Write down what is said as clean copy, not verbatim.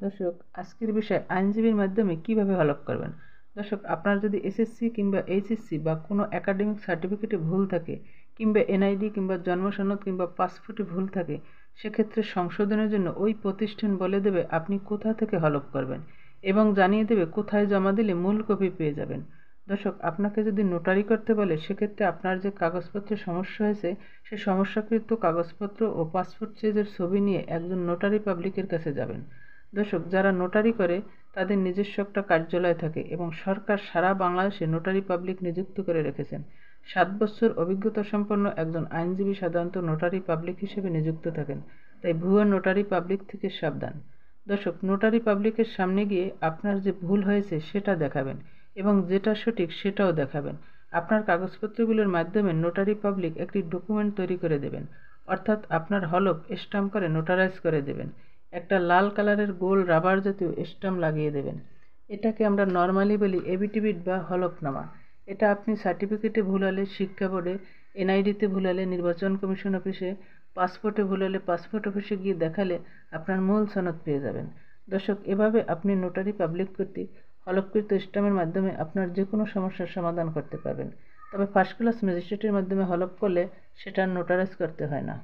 দর্শক, আজকের বিষয় আইনজীবীর মাধ্যমে কিভাবে হলফ করবেন। দর্শক, আপনার যদি এসএসসি কিংবা এইচএসসি বা কোনো একাডেমিক সার্টিফিকেটে ভুল থাকে, কিংবা এনআইডি কিংবা জন্ম সনদ কিংবা পাসপোর্টে ভুল থাকে, সেক্ষেত্রে সংশোধনের জন্য ওই প্রতিষ্ঠান বলে দেবে আপনি কোথা থেকে হলফ করবেন এবং জানিয়ে দেবে কোথায় জমা দিলে মূল কপি পেয়ে যাবেন। দর্শক, আপনাকে যদি নোটারি করতে বলে, সেক্ষেত্রে আপনার যে কাগজপত্রের সমস্যা হয়েছে সেই সমস্যাকৃত কাগজপত্র ও পাসপোর্ট সাইজের ছবি নিয়ে একজন নোটারি পাবলিকের কাছে যাবেন। দর্শক, যারা নোটারি করে তাদের নিজস্ব একটা কার্যালয় থাকে এবং সরকার সারা বাংলাদেশে নোটারি পাবলিক নিযুক্ত করে রেখেছেন। 7 বছর অভিজ্ঞতা সম্পন্ন একজন আইনজীবী সাধারণত নোটারি পাবলিক হিসেবে নিযুক্ত থাকেন। তাই ভুয়া নোটারি পাবলিক থেকে সাবধান। দর্শক, নোটারি পাবলিকের সামনে গিয়ে আপনার যে ভুল হয়েছে সেটা দেখাবেন এবং যেটা সঠিক সেটাও দেখাবেন। আপনার কাগজপত্রগুলোর মাধ্যমে নোটারি পাবলিক একটি ডকুমেন্ট তৈরি করে দেবেন, অর্থাৎ আপনার হলফ স্ট্যাম্প করে নোটারাইজ করে দেবেন। একটা লাল কালারের গোল রাবার জাতীয় স্ট্যাম্প লাগিয়ে দেবেন। এটাকে আমরা নর্মালি বলি এফিডেভিট বা হলফনামা। এটা আপনি সার্টিফিকেটে ভুল হলে শিক্ষা বোর্ডে, এনআইডিতে ভুল হলে নির্বাচন কমিশন অফিসে, পাসপোর্টে ভুল হলে পাসপোর্ট অফিসে গিয়ে দেখালে আপনার মূল সনদ পেয়ে যাবেন। দর্শক, এভাবে আপনি নোটারি পাবলিক কর্তৃক হলফকৃত স্ট্যাম্পের মাধ্যমে আপনার যে কোনো সমস্যার সমাধান করতে পারবেন। তবে ফার্স্ট ক্লাস ম্যাজিস্ট্রেটের মাধ্যমে হলফ করলে সেটা নোটারাইজ করতে হয় না।